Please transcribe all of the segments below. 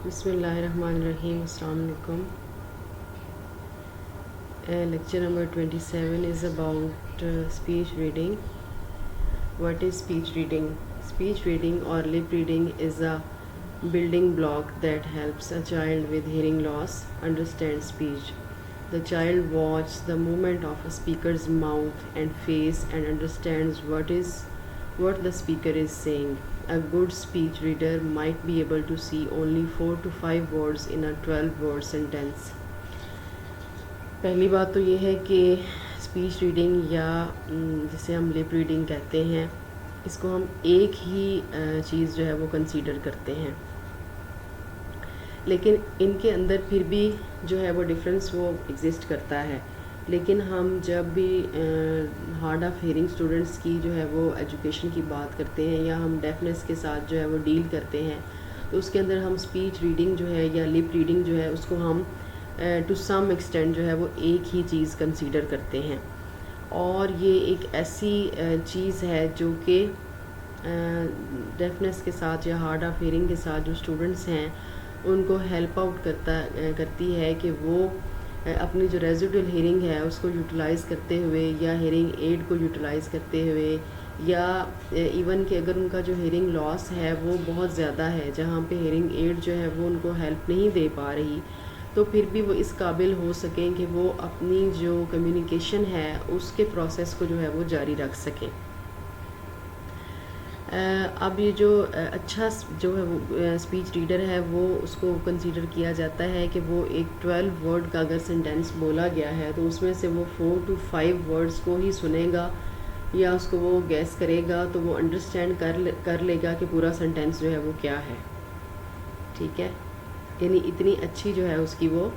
بسم اللہ الرحمن الرحیم. السلام علیکم. Lecture number 27 is about speech reading. What is speech reading? Speech reading or lip reading is a building block that helps a child with hearing loss understand speech. The child watches the movement of a speaker's mouth and face and understands what the speaker is saying. A good speech reader might be able to see only 4 to 5 words in a 12-word sentence. پہلی بات تو یہ ہے کہ speech reading یا جسے ہم lip reading کہتے ہیں، اس کو ہم ایک ہی چیز جو ہے وہ کنسیڈر کرتے ہیں، لیکن ان کے اندر پھر بھی جو ہے وہ ڈفرینس وہ ایگزسٹ کرتا ہے. لیکن ہم جب بھی ہارڈ آف ہیئرنگ اسٹوڈنٹس کی جو ہے وہ ایجوکیشن کی بات کرتے ہیں یا ہم ڈیفنس کے ساتھ جو ہے وہ ڈیل کرتے ہیں، تو اس کے اندر ہم اسپیچ ریڈنگ جو ہے یا لپ ریڈنگ جو ہے اس کو ہم ٹو سم ایکسٹینٹ جو ہے وہ ایک ہی چیز کنسیڈر کرتے ہیں. اور یہ ایک ایسی چیز ہے جو کہ ڈیفنس کے ساتھ یا ہارڈ آف ہیئرنگ کے ساتھ جو اسٹوڈنٹس ہیں ان کو ہیلپ آؤٹ کرتی ہے کہ وہ اپنی جو ریزیڈول ہیئرنگ ہے اس کو یوٹیلائز کرتے ہوئے یا ہیئرنگ ایڈ کو یوٹیلائز کرتے ہوئے، یا ایون کہ اگر ان کا جو ہیئرنگ لاس ہے وہ بہت زیادہ ہے جہاں پہ ہیئرنگ ایڈ جو ہے وہ ان کو ہیلپ نہیں دے پا رہی، تو پھر بھی وہ اس قابل ہو سکیں کہ وہ اپنی جو کمیونیکیشن ہے اس کے پروسیس کو جو ہے وہ جاری رکھ سکیں. اب یہ جو اچھا جو ہے وہ اسپیچ ریڈر ہے وہ اس کو کنسیڈر کیا جاتا ہے کہ وہ ایک 12 ورڈ کا اگر سینٹینس بولا گیا ہے تو اس میں سے وہ 4 to 5 ورڈز کو ہی سنے گا یا اس کو وہ گیس کرے گا، تو وہ انڈرسٹینڈ کر لے گا کہ پورا سینٹینس جو ہے وہ کیا ہے. ٹھیک ہے، یعنی اتنی اچھی جو ہے اس کی وہ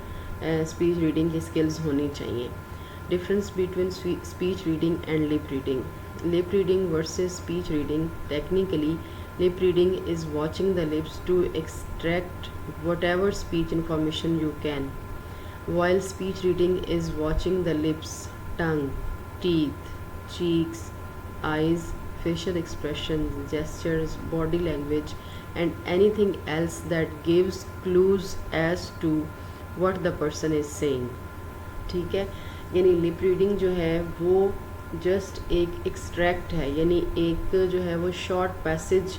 اسپیچ ریڈنگ کی اسکلز ہونی چاہیے. Difference between speech reading and lip reading. Lip reading versus speech reading. Technically, lip reading is watching the lips to extract whatever speech information you can, while speech reading is watching the lips, tongue, teeth, cheeks, eyes, facial expressions, gestures, body language, and anything else that gives clues as to what the person is saying. ٹھیک ہے، یعنی lip reading جو ہے وہ just ایک extract ہے، یعنی ایک جو ہے وہ شارٹ پیسج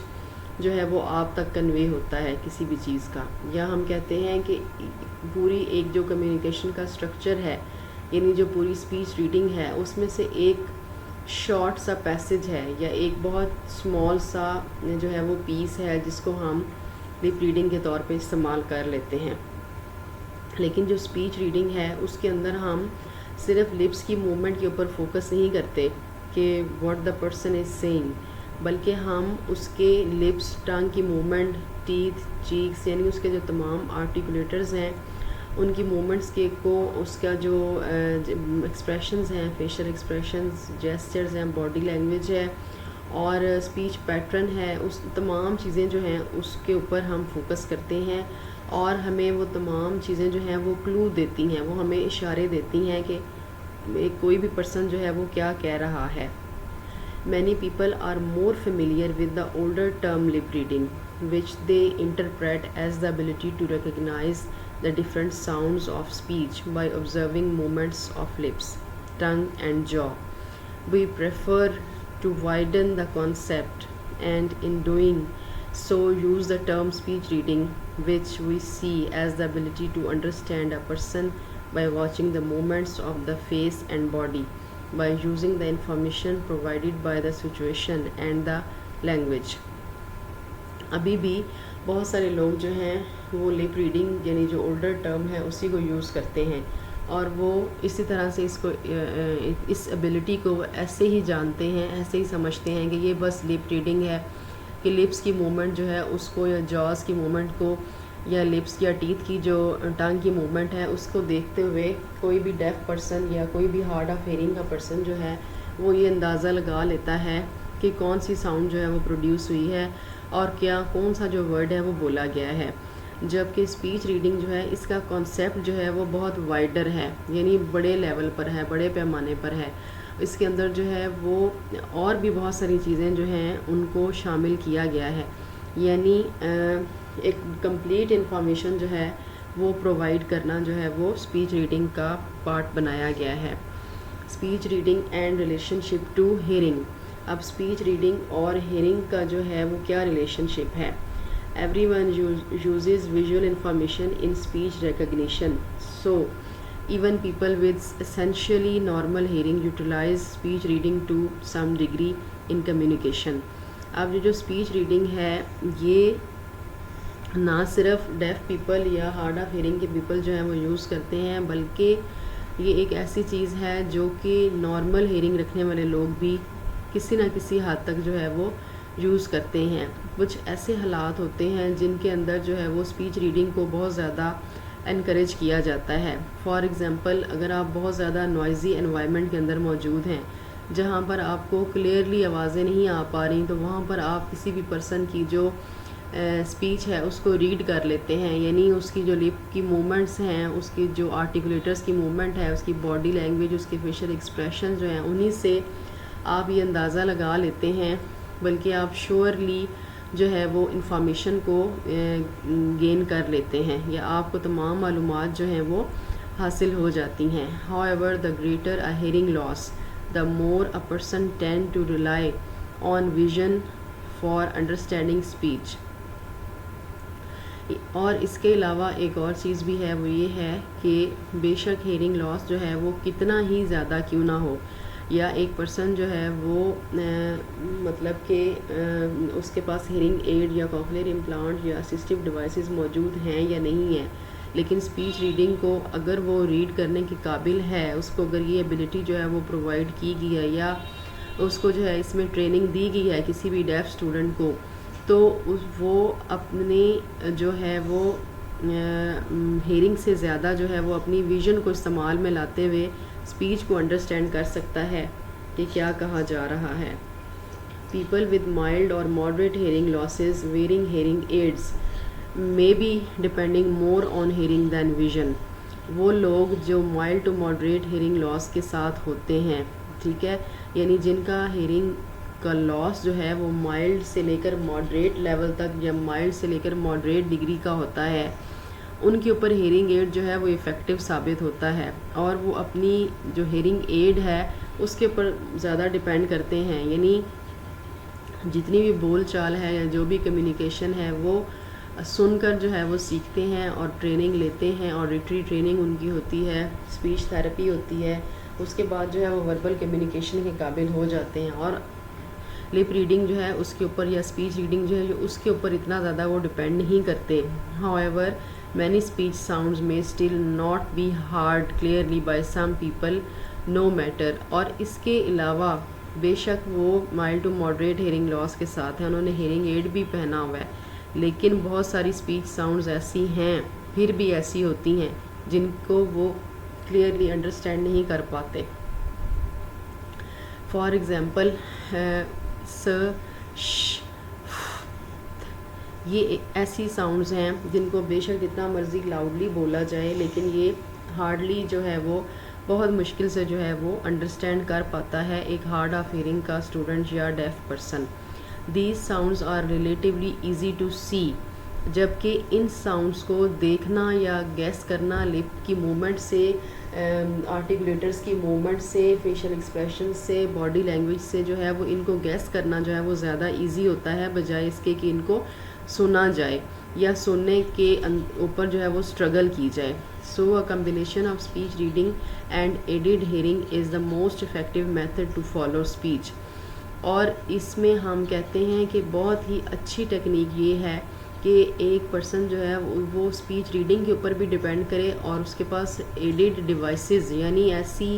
جو ہے وہ آپ تک کنوے ہوتا ہے کسی بھی چیز کا، یا ہم کہتے ہیں کہ پوری ایک جو کمیونیکیشن کا اسٹرکچر ہے، یعنی جو پوری اسپیچ ریڈنگ ہے اس میں سے ایک شارٹ سا پیسج ہے یا ایک بہت اسمال سا جو ہے وہ پیس ہے جس کو ہم لپ ریڈنگ کے طور پہ استعمال کر لیتے ہیں. لیکن جو اسپیچ ریڈنگ ہے اس کے اندر ہم صرف لپس کی موومنٹ کے اوپر فوکس نہیں کرتے کہ واٹ دا پرسن از سینگ، بلکہ ہم اس کے لپس، ٹنگ کی موومنٹ، ٹیتھ، چیکس، یعنی اس کے جو تمام آرٹیکولیٹرز ہیں ان کی موومنٹس کے کو، اس کا جو ایکسپریشنز ہیں، فیشل ایکسپریشنز، جیسچرز ہیں، باڈی لینگویج ہے اور اسپیچ پیٹرن ہے، اس تمام چیزیں جو ہیں اس کے اوپر ہم فوکس کرتے ہیں. اور ہمیں وہ تمام چیزیں جو ہیں وہ کلو دیتی ہیں، وہ ہمیں اشارے دیتی ہیں کہ کوئی بھی پرسن جو ہے وہ کیا کہہ رہا ہے. Many people are more familiar with the older term lip reading, which they interpret as the ability to recognize the different sounds of speech by observing movements of lips, tongue and jaw. We prefer to widen the concept and in doing so use the term speech reading, which we see as the ability to understand a person by watching the movements of the face and body, by using the information provided by the situation and the language. ابھی بھی بہت سارے لوگ جو ہیں وہ lip reading یعنی جو اولڈر ٹرم ہے اسی کو یوز کرتے ہیں، اور وہ اسی طرح سے اس ایبلٹی کو ایسے ہی جانتے ہیں، ایسے ہی سمجھتے ہیں کہ یہ بس لپ ریڈنگ ہے، کہ لپس کی موومنٹ جو ہے اس کو یا جاز کی موومنٹ کو یا لپس یا ٹیتھ کی جو ٹنگ کی موومنٹ ہے اس کو دیکھتے ہوئے کوئی بھی ڈیف پرسن یا کوئی بھی ہارڈ آف ہیئرنگ کا پرسن جو ہے وہ یہ اندازہ لگا لیتا ہے کہ کون سی ساؤنڈ جو ہے وہ پروڈیوس ہوئی ہے اور کون سا جو ورڈ ہے وہ بولا گیا ہے. جبکہ اسپیچ ریڈنگ جو ہے اس کا کانسیپٹ جو ہے وہ بہت وائڈر ہے، یعنی بڑے لیول پر ہے، بڑے پیمانے پر ہے. اس کے اندر جو ہے وہ اور بھی بہت ساری چیزیں جو ہیں ان کو شامل کیا گیا ہے. یعنی ایک کمپلیٹ انفارمیشن جو ہے وہ پرووائڈ کرنا جو ہے وہ اسپیچ ریڈنگ کا پارٹ بنایا گیا ہے. Speech reading and relationship to hearing. اب اسپیچ ریڈنگ اور ہیئرنگ کا جو ہے وہ کیا ریلیشن شپ ہے. Everyone uses visual information in speech recognition, so even people with essentially normal hearing utilize speech reading to some degree in communication. اب جو اسپیچ ریڈنگ ہے یہ نہ صرف ڈیف پیپل یا ہارڈ آف ہیئرنگ کے people جو ہیں وہ یوز کرتے ہیں, بلکہ یہ ایک ایسی چیز ہے جو کہ نارمل ہیئرنگ رکھنے والے لوگ بھی کسی نہ کسی حد تک جو ہے وہ یوز کرتے ہیں. کچھ ایسے حالات ہوتے ہیں جن کے اندر جو ہے وہ اسپیچ ریڈنگ کو بہت زیادہ انکریج کیا جاتا ہے. فار ایگزامپل, اگر آپ بہت زیادہ نوائزی انوائرمنٹ کے اندر موجود ہیں جہاں پر آپ کو کلیئرلی آوازیں نہیں آ پا رہی, تو وہاں پر آپ کسی بھی پرسن کی جو اسپیچ ہے اس کو ریڈ کر لیتے ہیں, یعنی اس کی جو لپ کی موومنٹس ہیں, اس کی جو آرٹیکولیٹرز کی موومنٹ ہے, اس کی باڈی لینگویج, اس کے فیشل ایکسپریشن جو ہیں, انہی سے آپ یہ اندازہ لگا لیتے ہیں, بلکہ آپ شیورلی جو ہے وہ انفارمیشن کو گین کر لیتے ہیں, یا آپ کو تمام معلومات جو ہیں وہ حاصل ہو جاتی ہیں. However, the greater a hearing loss, the more a person tend to rely on vision for understanding speech. اور اس کے علاوہ ایک اور چیز بھی ہے, وہ یہ ہے کہ بے شک ہیئرنگ لاس جو ہے وہ کتنا ہی زیادہ کیوں نہ ہو, یا ایک پرسن جو ہے وہ مطلب کہ اس کے پاس ہیئرنگ ایڈ یا کوکلیئر امپلانٹ یا اسسٹیو ڈیوائسز موجود ہیں یا نہیں ہیں, لیکن اسپیچ ریڈنگ کو اگر وہ ریڈ کرنے کے قابل ہے, اس کو اگر یہ ایبلٹی جو ہے وہ پرووائڈ کی گئی ہے, یا اس کو جو ہے اس میں ٹریننگ دی گئی ہے کسی بھی ڈیف اسٹوڈنٹ کو, تو وہ اپنی جو ہے وہ ہیئرنگ سے زیادہ جو ہے وہ اپنی ویژن کو استعمال میں لاتے ہوئے اسپیچ کو انڈرسٹینڈ کر سکتا ہے کہ کیا کہا جا رہا ہے. پیپل ود مائلڈ اور moderate hearing losses wearing hearing aids may be depending more on hearing than vision. وہ لوگ جو مائلڈ ٹو ماڈریٹ ہیئرنگ لاس کے ساتھ ہوتے ہیں, ٹھیک ہے, یعنی جن کا ہیئرنگ کا لاس جو ہے وہ مائلڈ سے لے کر ماڈریٹ لیول تک یا مائلڈ سے لے کر ماڈریٹ ڈگری کا ہوتا ہے, ان کے اوپر ہیئرنگ ایڈ جو ہے وہ افیکٹو ثابت ہوتا ہے, اور وہ اپنی جو ہیئرنگ ایڈ ہے اس کے اوپر زیادہ ڈپینڈ کرتے ہیں. یعنی جتنی بھی بول چال ہے یا جو بھی کمیونیکیشن ہے وہ سن کر جو ہے وہ سیکھتے ہیں اور ٹریننگ لیتے ہیں, اور ریٹری ٹریننگ ان کی ہوتی ہے, اسپیچ تھیراپی ہوتی ہے, اس کے بعد جو ہے وہ وربل کمیونیکیشن کے قابل ہو جاتے ہیں. اور لپ ریڈنگ جو ہے اس کے اوپر یا اسپیچ ریڈنگ جو ہے اس کے اوپر اتنا زیادہ وہ ڈپینڈ نہیں کرتے. However, many speech sounds may still not be heard clearly by some people no matter. اور اس کے علاوہ بے شک وہ مائلڈ ٹو ماڈریٹ ہیئرنگ لاس کے ساتھ ہیں, انہوں نے ہیئرنگ ایڈ بھی پہنا ہوا ہے, لیکن بہت ساری اسپیچ ساؤنڈز ایسی ہیں, پھر بھی ایسی ہوتی ہیں جن کو وہ کلیئرلی انڈرسٹینڈ نہیں کر پاتے. فار ایگزامپل یہ ایسی ساؤنڈز ہیں جن کو بے شک جتنا مرضی لاؤڈلی بولا جائے, لیکن یہ ہارڈلی جو ہے وہ بہت مشکل سے جو ہے وہ انڈرسٹینڈ کر پاتا ہے ایک ہارڈ آف ہیئرنگ کا اسٹوڈنٹ یا ڈیف person. These sounds are relatively easy to see, جبکہ ان ساؤنڈس کو دیکھنا یا گیس کرنا لپ کی موومنٹ سے, آرٹیکولیٹرز کی موومنٹ سے, فیشل ایکسپریشن سے, باڈی لینگویج سے جو ہے وہ ان کو گیس کرنا جو ہے وہ زیادہ ایزی ہوتا ہے بجائے اس کے کہ ان کو سنا جائے یا سننے کے اوپر جو ہے وہ اسٹرگل کی جائے. So a combination of speech reading and aided hearing is the most effective method to follow speech. اور اس میں ہم کہتے ہیں کہ بہت ہی اچھی ٹیکنیک یہ ہے کہ ایک پرسن جو ہے وہ اسپیچ ریڈنگ کے اوپر بھی ڈپینڈ کرے اور اس کے پاس ایڈیڈ ڈیوائسز یعنی ایسی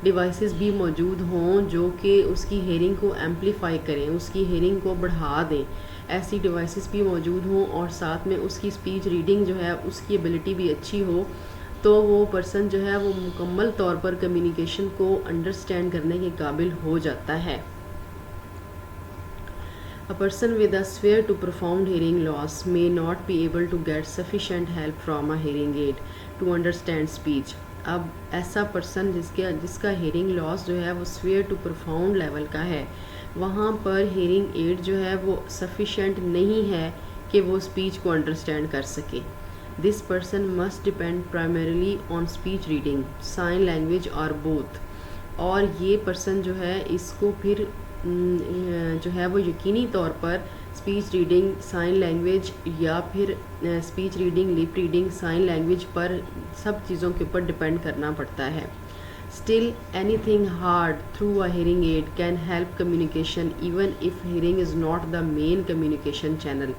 ڈیوائسز بھی موجود ہوں جو کہ اس کی ہیئرنگ کو ایمپلیفائی کریں, اس کی ہیئرنگ کو بڑھا دیں. ایسی ڈیوائسز بھی موجود ہوں اور ساتھ میں اس کی اسپیچ ریڈنگ جو ہے اس کی ایبلٹی بھی اچھی ہو, تو وہ پرسن جو ہے وہ مکمل طور پر کمیونیکیشن کو انڈرسٹینڈ کرنے کے قابل ہو جاتا ہے. A person with a severe to profound hearing loss may not be able to get sufficient help from a hearing aid to understand speech. اب ایسا پرسن جس کا ہیئرنگ لاس جو ہے وہ سویئر ٹو پروفاؤنڈ لیول کا ہے, وہاں پر ہیئرنگ ایڈ جو ہے وہ سفیشینٹ نہیں ہے کہ وہ اسپیچ کو انڈرسٹینڈ کر سکے. This person must depend primarily on speech reading, sign language اور بوتھ. اور یہ پرسن جو ہے اس کو پھر جو ہے وہ یقینی طور پر اسپیچ ریڈنگ, سائن لینگویج یا پھر speech reading, lip reading, sign language پر سب چیزوں کے اوپر ڈپینڈ کرنا پڑتا ہے. Still, anything heard through a hearing aid can help communication even if hearing is not the main communication channel.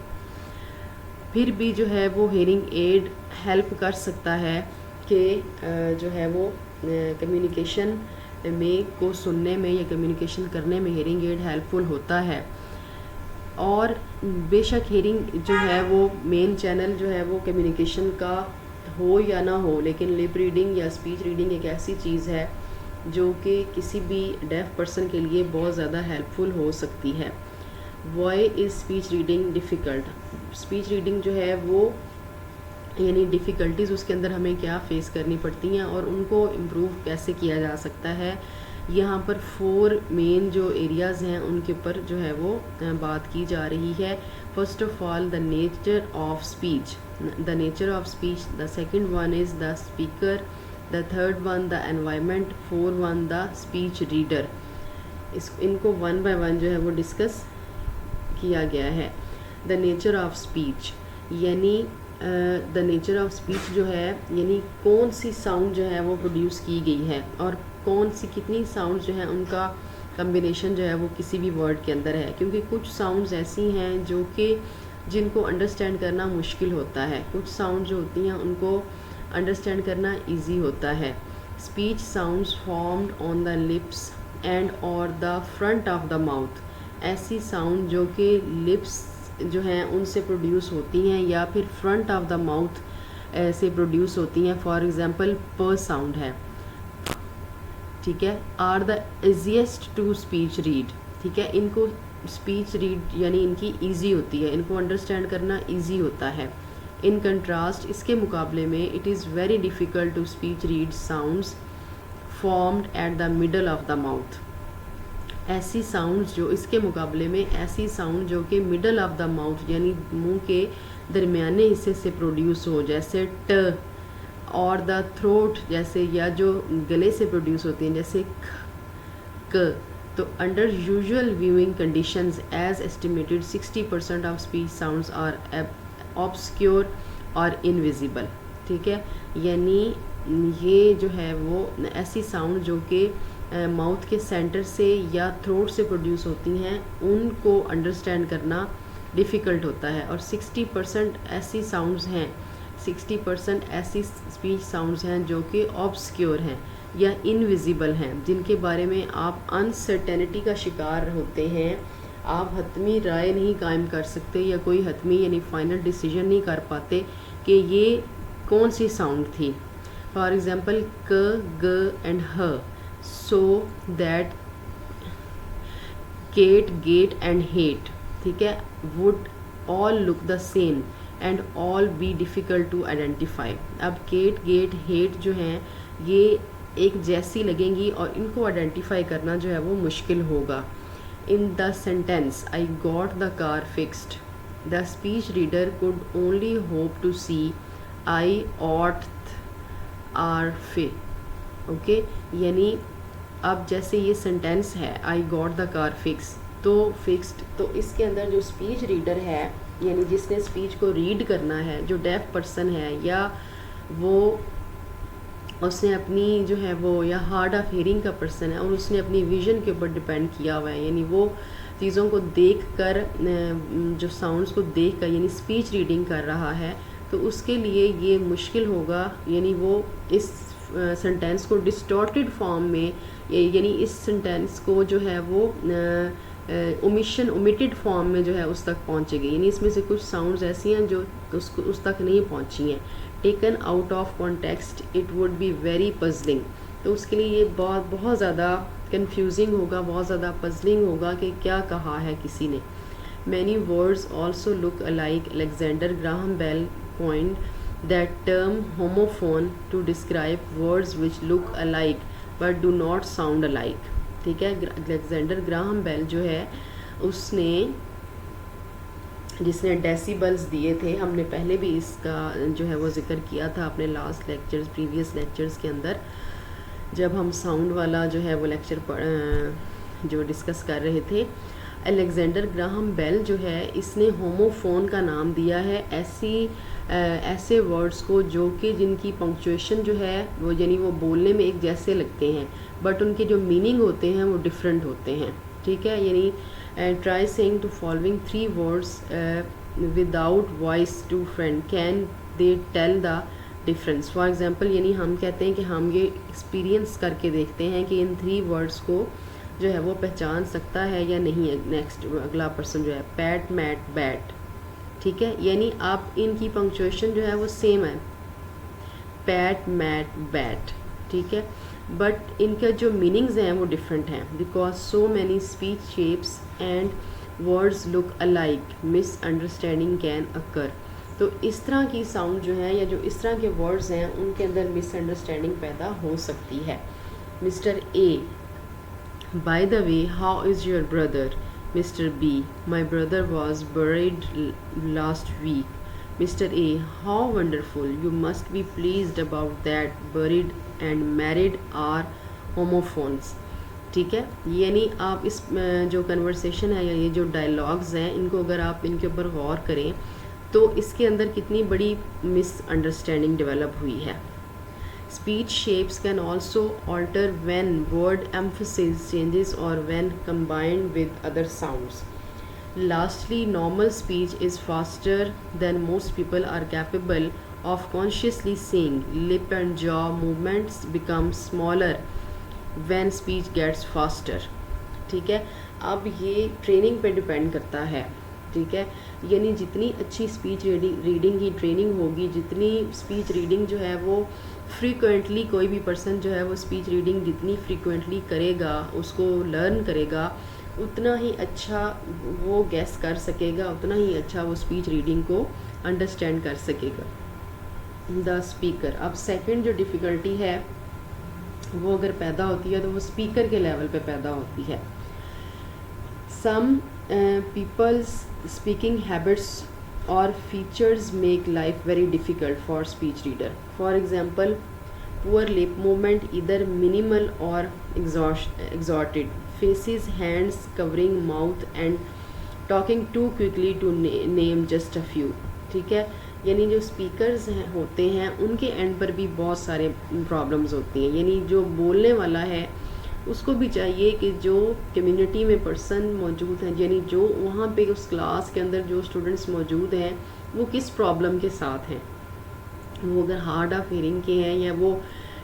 پھر بھی جو ہے وہ ہیئرنگ ایڈ ہیلپ کر سکتا ہے کہ جو ہے وہ کمیونیکیشن میں کو سننے میں یا کمیونیکیشن کرنے میں ہیئرنگ ایڈ ہیلپ فل ہوتا ہے. اور بے شک ہیئرنگ جو ہے وہ مین چینل جو ہے وہ کمیونیکیشن کا ہو یا نہ ہو, لیکن لپ ریڈنگ یا اسپیچ ریڈنگ ایک ایسی چیز ہے جو کہ کسی بھی ڈیف پرسن کے لیے بہت زیادہ ہیلپ فل ہو سکتی ہے. Why is speech reading difficult? Speech reading جو ہے وہ یعنی ڈیفیکلٹیز اس کے اندر ہمیں کیا فیس کرنی پڑتی ہیں اور ان کو امپروو کیسے کیا جا سکتا ہے. یہاں پر 4 مین جو ایریاز ہیں ان کے اوپر جو ہے وہ بات کی جا رہی ہے. First of all the nature of speech, the nature of speech. The second one is the speaker. The third one the environment. Fourth one the speech reader. ان کو 1 by 1 جو ہے وہ ڈسکس کیا گیا ہے. The nature of speech یعنی the nature of speech جو ہے یعنی کون سی ساؤنڈ جو ہے وہ پروڈیوس کی گئی ہے اور کون سی کتنی ساؤنڈ جو ہے ان کا کمبینیشن جو ہے وہ کسی بھی ورڈ کے اندر ہے. کیونکہ کچھ ساؤنڈز ایسی ہیں جو کہ جن کو انڈرسٹینڈ کرنا مشکل ہوتا ہے, کچھ ساؤنڈ جو ہوتی ہیں ان کو انڈرسٹینڈ کرنا ایزی ہوتا ہے. Speech sounds formed on the lips and اور the front of the mouth, ایسی ساؤنڈ جو کہ لپس جو ہیں ان سے پروڈیوس ہوتی ہیں یا پھر فرنٹ آف دا ماؤتھ سے پروڈیوس ہوتی ہیں. فار ایگزامپل پ ساؤنڈ ہے, ٹھیک ہے, are the easiest to speech read, ٹھیک ہے, ان کو اسپیچ ریڈ یعنی ان کی ایزی ہوتی ہے, ان کو انڈرسٹینڈ کرنا ایزی ہوتا ہے. ان کنٹراسٹ اس کے مقابلے میں it is very difficult to speech read sounds formed at the middle of the mouth. ایسی ساؤنڈز جو اس کے مقابلے میں ایسی ساؤنڈ جو کہ مڈل آف دا ماؤتھ یعنی منہ کے درمیانے حصے سے پروڈیوس ہو, جیسے ٹ, اور دا تھروٹ جیسے, یا جو گلے سے پروڈیوس ہوتی ہیں جیسے ک. تو under usual viewing conditions as estimated 60% of speech sounds are obscure اور انویزیبل, ٹھیک ہے. یعنی یہ جو ہے وہ ایسی ساؤنڈ جو کہ ماؤتھ کے سینٹر سے یا تھروٹ سے پروڈیوس ہوتی ہیں ان کو انڈرسٹینڈ کرنا ڈیفیکلٹ ہوتا ہے. اور 60% ایسی ساؤنڈز ہیں, 60% ایسی اسپیچ ساؤنڈز ہیں جو کہ آبسکیور ہیں یا انویزیبل ہیں, جن کے بارے میں آپ انسرٹینٹی کا شکار ہوتے ہیں. آپ حتمی رائے نہیں قائم کر سکتے یا کوئی حتمی یعنی فائنل ڈیسیجن نہیں کر پاتے کہ یہ کون سی ساؤنڈ تھی. فار ایگزامپل ک, گ اینڈ ہ, so that, cat, gate and hat, ٹھیک ہے, would all look the same and all be difficult to identify. اب کیٹ, گیٹ, ہیٹ جو ہیں یہ ایک جیسی لگیں گی اور ان کو آئیڈینٹیفائی کرنا جو ہے وہ مشکل ہوگا. In the sentence I got the car fixed, the speech reader could only hope to see I ought are fay. Okay, یعنی اب جیسے یہ سینٹینس ہے I got the car fix, تو فکسڈ, تو اس کے اندر جو اسپیچ ریڈر ہے یعنی جس نے اسپیچ کو ریڈ کرنا ہے, جو ڈیف پرسن ہے یا وہ اس نے اپنی جو ہے وہ یا ہارڈ آف ہیئرنگ کا پرسن ہے اور اس نے اپنی ویژن کے اوپر ڈپینڈ کیا ہوا ہے, یعنی وہ چیزوں کو دیکھ کر جو ساؤنڈز کو دیکھ کر یعنی اسپیچ ریڈنگ کر رہا ہے, تو اس کے لیے یہ مشکل ہوگا. یعنی وہ اس سینٹینس کو ڈسٹورٹڈ فارم میں یعنی اس سینٹینس کو جو ہے وہ اومیٹڈ فارم میں جو ہے اس تک پہنچے گی, یعنی اس میں سے کچھ ساؤنڈز ایسی ہیں جو اس تک نہیں پہنچی ہیں. Taken out of context it would be very puzzling, تو اس کے لیے یہ بہت زیادہ کنفیوزنگ ہوگا, بہت زیادہ پزلنگ ہوگا کہ کیا کہا ہے کسی نے. Many words also look alike. Alexander Graham Bell coined that term homophone to describe words which look alike but do not sound alike. ٹھیک ہے. الیگزینڈر گراہم بیل جو ہے جس نے ڈیسیبلز دیے تھے, ہم نے پہلے بھی اس کا جو ہے وہ ذکر کیا تھا اپنے لاسٹ لیکچرز, پریویس لیکچرز کے اندر, جب ہم ساؤنڈ والا جو ہے وہ لیکچر جو ڈسکس کر رہے تھے. الیگزینڈر گراہم بیل جو ہے اس نے ہوموفون کا نام دیا ہے ایسے ورڈز کو جو کہ جن کی پنکچویشن جو ہے وہ یعنی وہ بولنے میں ایک جیسے لگتے ہیں بٹ ان کے جو میننگ ہوتے ہیں وہ ڈفرینٹ ہوتے ہیں. ٹھیک ہے, یعنی try saying to following 3 words without voice to friend can they tell the difference. For example یعنی ہم کہتے ہیں کہ ہم یہ ایکسپیرینس کر کے دیکھتے ہیں کہ ان 3 words کو جو ہے وہ پہچان سکتا ہے یا نہیں ہے نیکسٹ اگلا پرسن جو ہے. پیٹ میٹ بیٹ. ٹھیک ہے, یعنی آپ ان کی پنکچویشن جو ہے وہ سیم ہے, پیٹ میٹ بیٹ. ٹھیک ہے, بٹ ان کا جو میننگز ہیں وہ ڈفرینٹ ہیں. Because so many speech shapes and words look alike misunderstanding can occur. تو اس طرح کی ساؤنڈ جو ہے یا جو اس طرح کے ورڈز ہیں ان کے اندر مس انڈرسٹینڈنگ پیدا ہو سکتی ہے. Mr A, by the way how is your brother. Mr B, my brother was buried last week. Mr. A, how wonderful. You must be pleased about that. Buried and married are homophones. ٹھیک ہے, یعنی آپ اس جو conversation ہے یا یہ جو dialogues ہیں ان کو اگر آپ ان کے اوپر غور کریں تو اس کے اندر کتنی بڑی مس انڈرسٹینڈنگ ڈیولپ ہوئی ہے. Speech shapes can also alter when word emphasis changes اور when combined with other sounds. Lastly, normal speech is faster than most people are capable of consciously saying. Lip and jaw movements become smaller when speech gets faster. ٹھیک ہے, اب یہ training پہ depend کرتا ہے. ٹھیک ہے, یعنی جتنی اچھی اسپیچ ریڈنگ کی ٹریننگ ہوگی, جتنی اسپیچ ریڈنگ جو ہے وہ فریکوینٹلی کوئی بھی پرسن جو ہے وہ اسپیچ ریڈنگ جتنی فریکوینٹلی کرے گا, اس کو لرن کرے گا, اتنا ہی اچھا وہ گیس کر سکے گا, اتنا ہی اچھا وہ اسپیچ ریڈنگ کو انڈرسٹینڈ کر سکے گا. The speaker. اب سیکنڈ جو ڈیفیکلٹی ہے وہ اگر پیدا ہوتی ہے تو وہ اسپیکر کے لیول پہ پیدا ہوتی ہے. سم پیپلز اسپیکنگ ہیبٹس اور features make life very difficult for speech reader. For example, poor lip movement either minimal or exhausted, faces, hands covering mouth and talking too quickly to name just a few. ٹھیک ہے, یعنی جو speakers ہوتے ہیں ان کے and پر بھی بہت سارے پرابلمز ہوتی ہیں. یعنی جو بولنے والا ہے اس کو بھی چاہیے کہ جو کمیونٹی میں پرسن موجود ہیں, یعنی جو وہاں پہ اس کلاس کے اندر جو اسٹوڈنٹس موجود ہیں وہ کس پرابلم کے ساتھ ہیں. وہ اگر ہارڈ آف ہیئرنگ کے ہیں یا وہ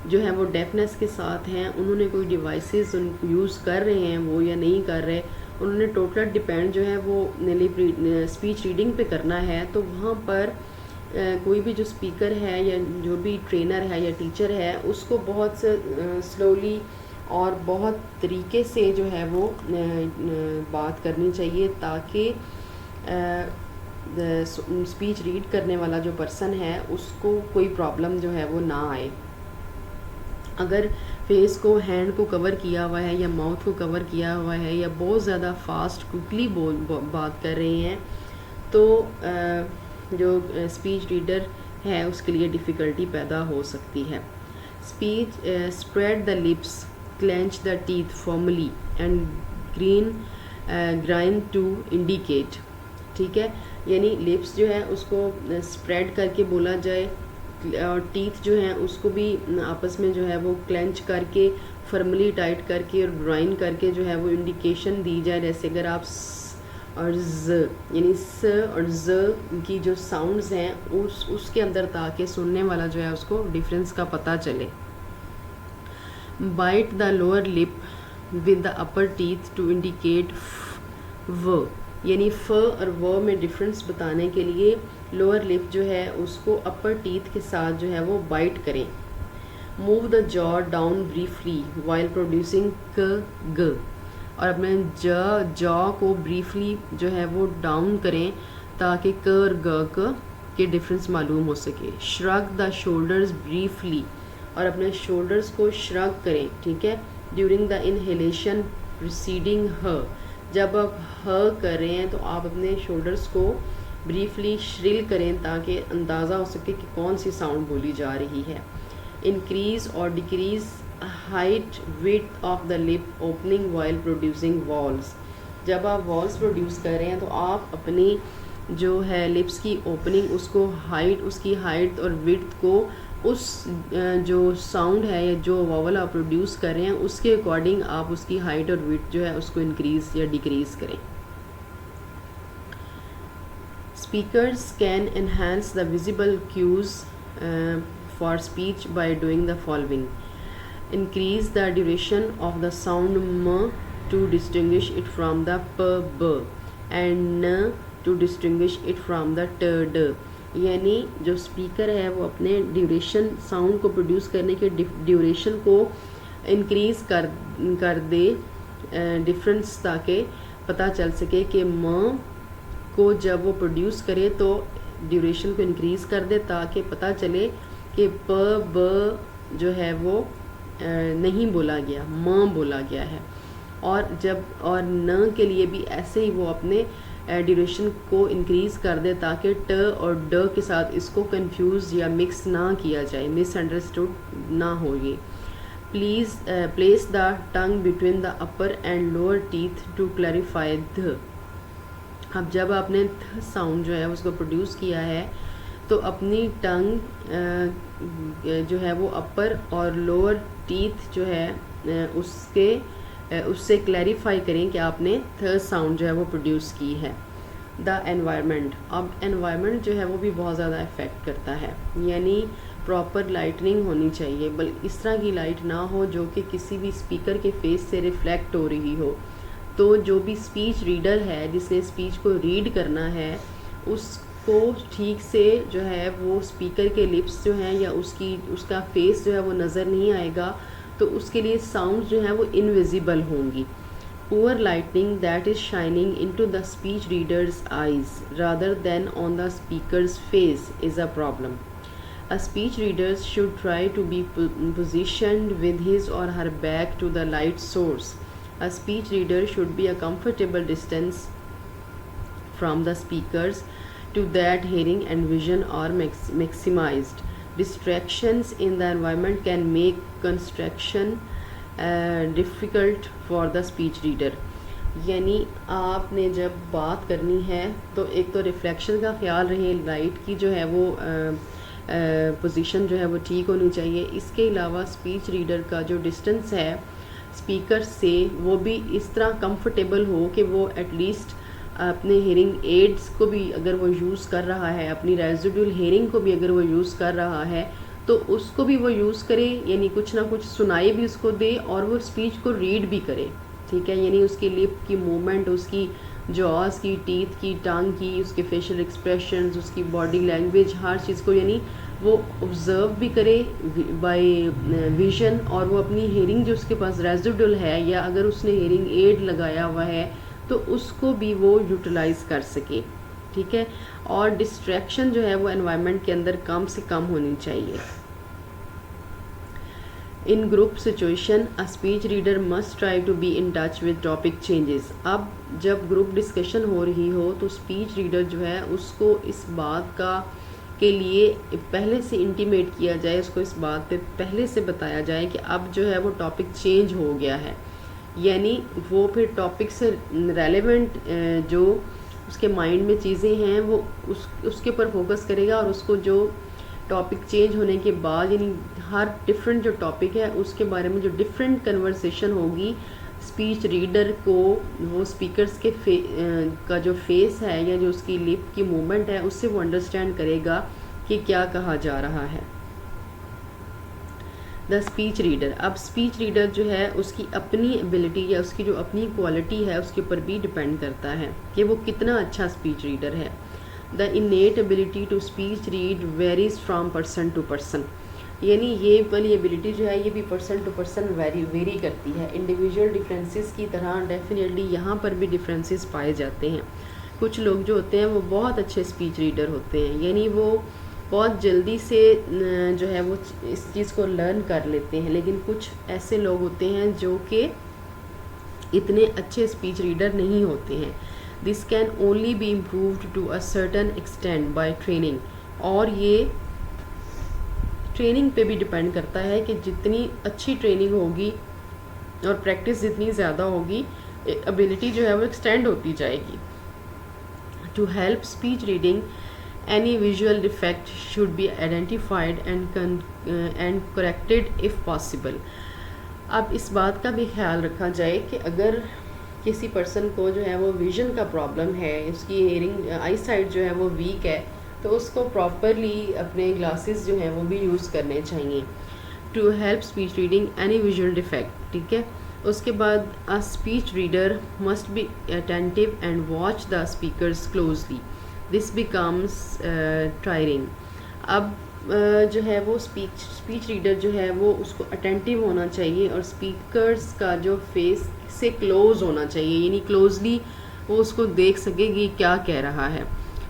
جو ہے وہ ڈیفنس کے ساتھ ہیں, انہوں نے کوئی ڈیوائسز یوز کر رہے ہیں وہ یا نہیں کر رہے, انہوں نے ٹوٹل ڈپینڈ جو ہے وہ اسپیچ ریڈنگ پہ کرنا ہے. تو وہاں پر کوئی بھی جو اسپیکر ہے یا جو بھی ٹرینر ہے یا ٹیچر ہے اس کو بہت سلولی اور بہت طریقے سے جو ہے وہ بات کرنی چاہیے تاکہ اسپیچ ریڈ کرنے والا جو پرسن ہے اس کو کوئی پرابلم جو ہے وہ نہ آئے. اگر فیس کو ہینڈ کو کور کیا ہوا ہے یا ماؤتھ کو کور کیا ہوا ہے یا بہت زیادہ فاسٹ کوئکلی بات کر رہے ہیں تو جو اسپیچ ریڈر ہے اس کے لیے ڈیفیکلٹی پیدا ہو سکتی ہے. Speech spread the lips, clench the teeth formally and grin to indicate. ٹھیک ہے, یعنی لپس جو ہے اس کو اسپریڈ کر کے بولا جائے اور ٹیتھ جو ہیں اس کو بھی آپس میں جو ہے وہ کلینچ کر کے فرملی ٹائٹ کر کے اور گرائن کر کے جو ہے وہ انڈیکیشن دی جائے. جیسے اگر آپ اور ز یعنی س اور ز کی جو ساؤنڈز ہیں اس کے اندر تاکہ سننے والا جو ہے اس کو ڈفرینس کا پتہ چلے. Bite the lower lip with the upper teeth to indicate و, یعنی ف اور و میں ڈفرینس بتانے کے لیے لوور لپ جو ہے اس کو اپر ٹیتھ کے ساتھ جو ہے وہ بائٹ کریں. موو دا جا ڈاؤن بریفلی وائل پروڈیوسنگ ک گ, اور اپنے جا کو بریفلی جو ہے وہ ڈاؤن کریں تاکہ ک اور گ کے ڈفرینس معلوم ہو سکے. شرگ دا شولڈرز بریفلی, اور اپنے شولڈرز کو شرگ کریں. ٹھیک ہے, ڈیورنگ دا انہیلیشن پریسیڈنگ ہ. جب آپ ہ کر رہے ہیں تو آپ اپنے شولڈرس کو بریفلی شرل کریں تاکہ اندازہ ہو سکے کہ کون سی ساؤنڈ بولی جا رہی ہے. انکریز اور decrease height width of the lip opening while producing vowels. جب آپ والز پروڈیوس کر رہے ہیں تو آپ اپنی جو ہے لپس کی اوپننگ اس کو اس کی ہائٹ اور وڈتھ کو اس جو ساؤنڈ ہے یا جو واول آپ پروڈیوس کر رہے ہیں اس کے اکارڈنگ آپ اس کی ہائٹ اور وڈتھ جو ہے اس کو انکریز یا ڈیکریز کریں. Speakers can enhance the visible cues for speech by doing the following. Increase the duration of the sound m to distinguish it from the p, b, and n to distinguish it from the t, d. یعنی جو speaker ہے وہ اپنے duration sound کو produce کرنے کے duration کو increase کر دے ڈفرینس تاکہ پتہ چل سکے کہ م کو جب وہ پروڈیوس کرے تو ڈیوریشن کو انکریز کر دے تاکہ پتہ چلے کہ پ ب جو ہے وہ نہیں بولا گیا، م بولا گیا ہے. اور ن کے لیے بھی ایسے ہی وہ اپنے ڈیوریشن کو انکریز کر دے تاکہ ٹ اور ڈ کے ساتھ اس کو کنفیوز یا مکس نہ کیا جائے، مس انڈرسٹوڈ نہ ہو. یہ please place the tongue between the upper and lower teeth to clarify دھ. اب جب آپ نے تھ ساؤنڈ جو ہے اس کو پروڈیوس کیا ہے تو اپنی ٹنگ جو ہے وہ اپر اور لوور ٹیتھ جو ہے اس سے کلیریفائی کریں کہ آپ نے تھ ساؤنڈ جو ہے وہ پروڈیوس کی ہے. The environment. اب انوائرمنٹ جو ہے وہ بھی بہت زیادہ افیکٹ کرتا ہے، یعنی پراپر لائٹنگ ہونی چاہیے، بلکہ اس طرح کی لائٹ نہ ہو جو کہ کسی بھی اسپیکر کے فیس سے ریفلیکٹ ہو رہی ہو. تو جو بھی اسپیچ ریڈر ہے جس نے اسپیچ کو ریڈ کرنا ہے اس کو ٹھیک سے جو ہے وہ اسپیکر کے لپس جو ہیں یا اس کا فیس جو ہے وہ نظر نہیں آئے گا، تو اس کے لیے ساؤنڈ جو ہیں وہ انویزیبل ہوں گی. Poor lighting that is shining into the speech reader's eyes rather than on the speaker's face is a problem. A speech reader should try to be positioned with his or her back to the light source. A speech reader should be a comfortable distance from the speakers to that hearing and vision are maximized. Distractions in the environment can make construction difficult for the speech reader. یعنی آپ نے جب بات کرنی ہے تو ایک تو ریفلیکشن کا خیال رہے، لائٹ کی جو ہے وہ پوزیشن جو ہے وہ ٹھیک ہونی چاہیے. اس کے علاوہ اسپیچ ریڈر کا جو ڈسٹنس ہے اسپیکر سے وہ بھی اس طرح کمفرٹیبل ہو کہ وہ ایٹ لیسٹ اپنے ہیئرنگ ایڈز کو بھی اگر وہ یوز کر رہا ہے، اپنی ریزیڈول ہیئرنگ کو بھی اگر وہ یوز کر رہا ہے تو اس کو بھی وہ یوز کرے، یعنی کچھ نہ کچھ سنائی بھی اس کو دے اور وہ اسپیچ کو ریڈ بھی کرے. ٹھیک ہے، یعنی اس کی لپ کی موومنٹ، اس کی جاز کی، ٹیتھ کی، ٹنگ کی، اس کے فیشل ایکسپریشنز، اس کی باڈی لینگویج، ہر چیز کو یعنی وہ آبزرو بھی کرے بائی ویژن، اور وہ اپنی ہیئرنگ جو اس کے پاس ریزیڈول ہے یا اگر اس نے ہیئرنگ ایڈ لگایا ہوا ہے تو اس کو بھی وہ یوٹیلائز کر سکے. ٹھیک ہے، اور ڈسٹریکشن جو ہے وہ انوائرمنٹ کے اندر کم سے کم ہونی چاہیے. In group situation, a speech reader must try to be in touch with topic changes. اب جب گروپ ڈسکشن ہو رہی ہو تو اسپیچ ریڈر جو ہے اس کو اس بات کا کے لیے پہلے سے انٹیمیٹ کیا جائے، اس کو اس بات پہ پہلے سے بتایا جائے کہ اب جو ہے وہ ٹاپک چینج ہو گیا ہے. یعنی وہ پھر ٹاپک سے ریلیونٹ جو اس کے مائنڈ میں چیزیں ہیں وہ اس کے اوپر فوکس کرے گا، اور اس کو جو ٹاپک چینج ہونے کے بعد یعنی ہر ڈفرینٹ جو ٹاپک ہے اس کے بارے میں جو ڈفرینٹ کنورسیشن ہوگی، اسپیچ ریڈر کو وہ اسپیکرس کے کا جو فیس ہے یا جو اس کی لپ کی موومنٹ ہے اس سے وہ انڈرسٹینڈ کرے گا کہ کیا کہا جا رہا ہے. دا اسپیچ ریڈر. اب اسپیچ ریڈر جو ہے اس کی اپنی ایبلٹی یا اس کی جو اپنی کوالٹی ہے اس کے اوپر بھی ڈپینڈ کرتا ہے کہ وہ کتنا اچھا اسپیچ ریڈر ہے. The innate ability to speech read varies from person to person. یعنی یہ والی ایبلٹی جو ہے یہ بھی پرسن ٹو پرسن ویری کرتی ہے. انڈیویجول ڈفرینسز کی طرح ڈیفینیٹلی یہاں پر بھی ڈفرینسز پائے جاتے ہیں. کچھ لوگ جو ہوتے ہیں وہ بہت اچھے اسپیچ ریڈر ہوتے ہیں، یعنی وہ بہت جلدی سے جو ہے وہ اس چیز کو لرن کر لیتے ہیں، لیکن کچھ ایسے لوگ ہوتے ہیں جو کہ اتنے اچھے اسپیچ ریڈر نہیں ہوتے ہیں. This can only be improved to a certain extent by training. اور یہ ٹریننگ پہ بھی ڈپینڈ کرتا ہے کہ جتنی اچھی ٹریننگ ہوگی اور پریکٹس جتنی زیادہ ہوگی، ابیلٹی جو ہے وہ ایکسٹینڈ ہوتی جائے گی. To help speech reading any visual defect should be identified and corrected if possible. اب اس بات کا بھی خیال رکھا جائے کہ اگر کسی پرسن کو جو ہے وہ ویژن کا پرابلم ہے، اس کی ہیئرنگ آئی سائٹ جو ہے وہ ویک ہے، تو اس کو پراپرلی اپنے گلاسز جو ہیں وہ بھی یوز کرنے چاہیے. To help speech reading any visual defect. ٹھیک ہے. اس کے بعد a speech reader must be attentive and watch the speakers closely. This becomes tiring. اب جو ہے وہ اسپیچ ریڈر جو ہے وہ اس کو اٹینٹیو ہونا چاہیے اور اسپیکرز کا جو فیس سے کلوز ہونا چاہیے، یعنی کلوزلی وہ اس کو دیکھ سکے گی کیا کہہ رہا ہے.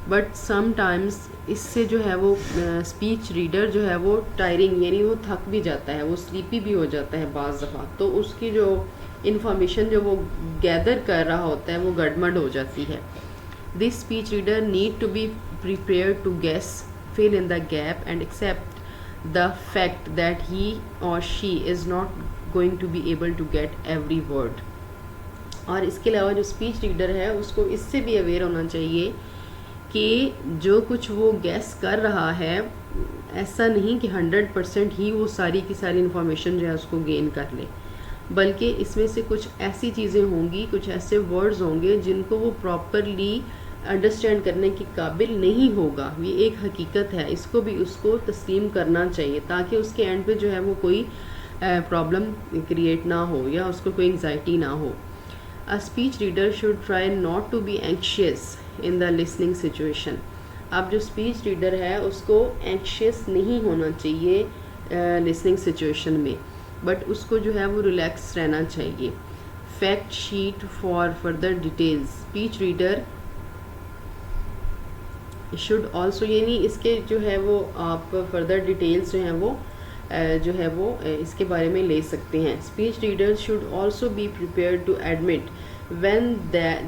بٹ سم ٹائمز اس سے جو ہے وہ اسپیچ ریڈر جو ہے وہ ٹائرنگ، یعنی وہ تھک بھی جاتا ہے، وہ سلیپی بھی ہو جاتا ہے بعض دفعہ، تو اس کی جو انفارمیشن جو وہ گیدر کر رہا ہوتا ہے وہ گڑمڑ ہو جاتی ہے. This speech reader need to be prepared to guess, fill in the gap and accept the fact that he or she is not going to be able to get every word. اور اس کے علاوہ جو speech reader ہے اس کو اس سے بھی aware ہونا چاہیے کہ جو کچھ وہ گیس کر رہا ہے ایسا نہیں کہ 100% ہی وہ ساری کی ساری انفارمیشن جو ہے اس کو گین کر لے، بلکہ اس میں سے کچھ ایسی چیزیں ہوں گی، کچھ ایسے ورڈز ہوں گے جن کو وہ پراپرلی انڈرسٹینڈ کرنے کے قابل نہیں ہوگا. یہ ایک حقیقت ہے، اس کو بھی اس کو تسلیم کرنا چاہیے تاکہ اس کے اینڈ پہ جو ہے وہ کوئی پرابلم کریٹ نہ ہو یا اس کو کوئی انگزائٹی نہ ہو. A speech reader should try not to be anxious in the listening situation. اب جو اسپیچ ریڈر ہے اس کو اینکشیس نہیں ہونا چاہیے لسننگ سچویشن میں، بٹ اس کو جو ہے وہ ریلیکس رہنا چاہیے. Fact sheet for further details. Speech reader should also, یعنی اس کے جو ہے وہ آپ فردر ڈیٹیلز جو ہے وہ اس کے بارے میں لے سکتے ہیں. Speech readers should also be prepared to admit when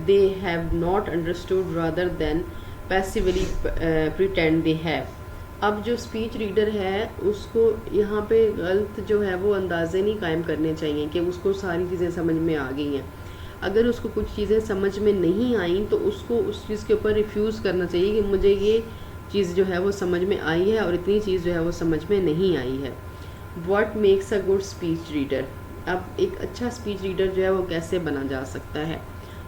they have not understood rather than passively pretend they have. اب جو اسپیچ ریڈر ہے اس کو یہاں پہ غلط جو ہے وہ اندازے نہیں قائم کرنے چاہیے کہ اس کو ساری چیزیں سمجھ میں آ گئی ہیں. اگر اس کو کچھ چیزیں سمجھ میں نہیں آئیں تو اس کو اس چیز کے اوپر ریفیوز کرنا چاہیے کہ مجھے یہ چیز جو ہے وہ سمجھ میں آئی ہے اور اتنی چیز جو ہے وہ سمجھ میں نہیں آئی ہے. What makes a good speech reader. اب ایک اچھا اسپیچ ریڈر جو ہے وہ کیسے بنا جا سکتا ہے.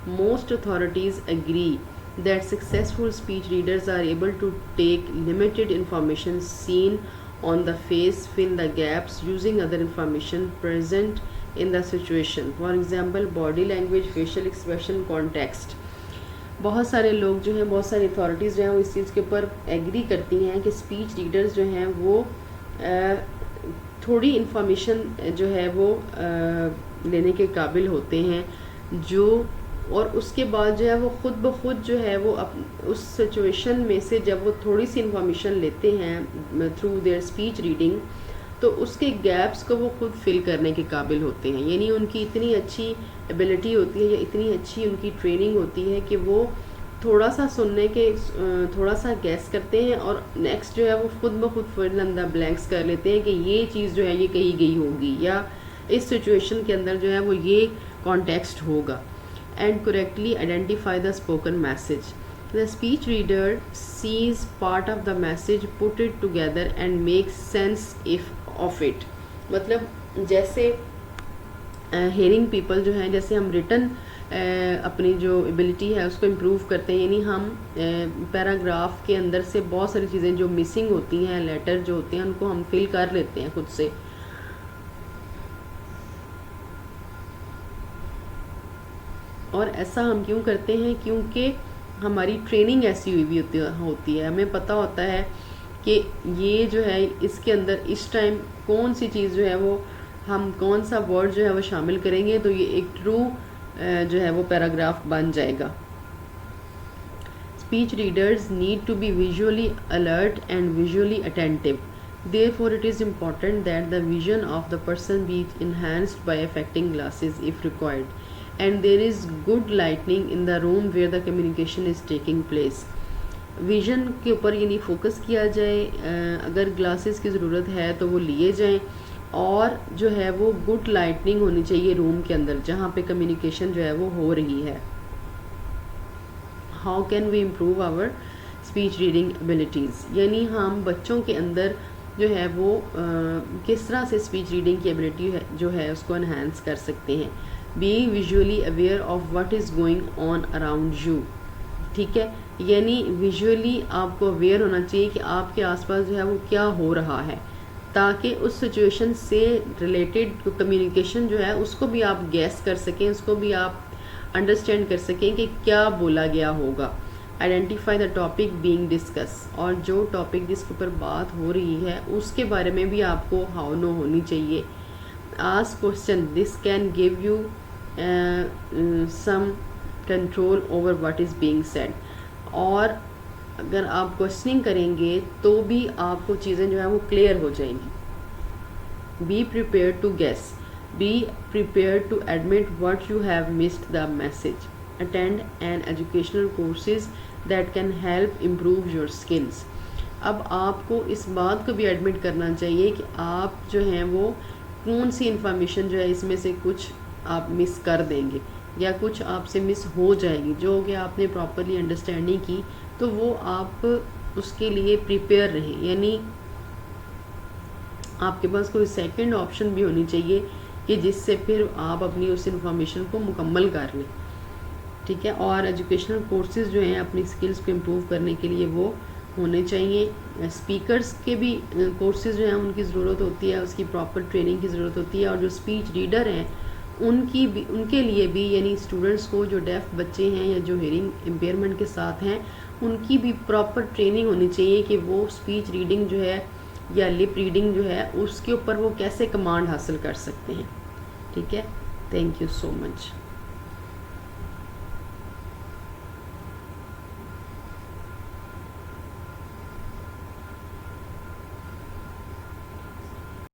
Most authorities agree that successful speech readers are able to take limited information seen on the face, fill the gaps using other information present in the situation. For example, body language, facial expression, context. بہت سارے لوگ جو ہیں، بہت ساری authorities جو ہیں وہ اس چیز کے اوپر ایگری کرتی ہیں کہ اسپیچ ریڈرز جو ہیں وہ تھوڑی انفارمیشن جو ہے وہ لینے کے قابل ہوتے ہیں، جو اور اس کے بعد جو ہے وہ خود بخود جو ہے وہ اس سچویشن میں سے جب وہ تھوڑی سی انفارمیشن لیتے ہیں تھرو دیئر اسپیچ ریڈنگ تو اس کے گیپس کو وہ خود فل کرنے کے قابل ہوتے ہیں. یعنی ان کی اتنی اچھی ایبلٹی ہوتی ہے یا اتنی اچھی ان کی ٹریننگ ہوتی ہے کہ وہ تھوڑا سا سننے کے تھوڑا سا گیس کرتے ہیں اور نیکسٹ جو ہے وہ خود بخود فل ان دا بلینکس کر لیتے ہیں کہ یہ چیز جو ہے یہ کہی گئی ہوگی یا اس سچویشن کے اندر جو ہے وہ یہ کانٹیکسٹ ہوگا. And correctly identify the spoken message. The speech reader sees part of the message, put it together and makes sense of it. مطلب جیسے hearing people جو ہیں، جیسے ہم written اپنی جو ability ہے اس کو improve کرتے ہیں، یعنی ہم پیراگراف کے اندر سے بہت ساری چیزیں جو missing ہوتی ہیں، لیٹر جو ہوتے ہیں ان کو ہم fill کر لیتے ہیں خود سے. اور ایسا ہم کیوں کرتے ہیں؟ کیونکہ ہماری ٹریننگ ایسی ہوئی ہوتی ہے، ہمیں پتہ ہوتا ہے کہ یہ جو ہے اس کے اندر اس ٹائم کون سی چیز جو ہے وہ ہم کون سا ورڈ جو ہے وہ شامل کریں گے تو یہ ایک ٹرو جو ہے وہ پیراگراف بن جائے گا. speech readers need to be visually alert and visually attentive. Therefore, it is important that the vision of the person be enhanced by affecting glasses if required, and there is good lighting in the room where the communication is taking place. Vision کے اوپر یعنی focus کیا جائے، اگر glasses کی ضرورت ہے تو وہ لیے جائیں، اور جو ہے وہ گڈ لائٹنگ ہونی چاہیے روم کے اندر جہاں پہ کمیونیکیشن جو ہے وہ ہو رہی ہے. How can we improve our speech reading abilities, یعنی ہم بچوں کے اندر جو ہے وہ کس طرح سے اسپیچ ریڈنگ کی ایبلٹی جو ہے اس کو انہینس کر سکتے ہیں. Being visually aware of what is going on around you. ٹھیک ہے، یعنی ویژولی آپ کو اویئر ہونا چاہیے کہ آپ کے آس پاس جو ہے وہ کیا ہو رہا ہے، تاکہ اس سچویشن سے ریلیٹڈ کمیونیکیشن جو ہے اس کو بھی آپ گیس کر سکیں، اس کو بھی آپ انڈرسٹینڈ کر سکیں کہ کیا بولا گیا ہوگا. Identify the topic being discuss, اور جو ٹاپک جس کے اوپر بات ہو رہی ہے اس کے بارے میں بھی آپ کو ہاؤ نو ہونی چاہیے. Ask question, this can give you some control over what is being said. اور اگر آپ کوشچننگ کریں گے تو بھی آپ کو چیزیں جو ہیں وہ کلیئر ہو جائیں گی. Be prepared to guess, be prepared to admit what you have missed the message. Attend an educational courses that can help improve your skills. اب آپ کو اس بات کو بھی ایڈمٹ کرنا چاہیے کہ آپ جو ہیں وہ کون سی انفارمیشن جو ہے اس میں سے کچھ آپ مس کر دیں گے یا کچھ آپ سے مس ہو جائے گی جو کہ آپ نے پراپرلی انڈرسٹینڈنگ کی، تو وہ آپ اس کے لیے پریپیئر رہیں. یعنی آپ کے پاس کوئی سیکنڈ آپشن بھی ہونی چاہیے کہ جس سے پھر آپ اپنی اس انفارمیشن کو مکمل کر لیں. ٹھیک ہے، اور ایجوکیشنل کورسز جو ہیں اپنی اسکلس کو امپروو کرنے کے لیے وہ ہونے چاہیے. اسپیکرز کے بھی کورسز جو ہیں ان کی ضرورت ہوتی ہے، اس کی پراپر ٹریننگ کی ضرورت ہوتی ہے. اور جو اسپیچ ریڈر ہیں ان کے لیے بھی، یعنی اسٹوڈنٹس کو جو ڈیف بچے ہیں یا جو ہیئرنگ امپیئرمنٹ کے ساتھ ہیں ان کی بھی پراپر ٹریننگ ہونی چاہیے کہ وہ اسپیچ ریڈنگ جو ہے یا لپ ریڈنگ جو ہے اس کے اوپر وہ کیسے کمانڈ حاصل کر سکتے ہیں. ٹھیک ہے، تھینک یو سو مچ.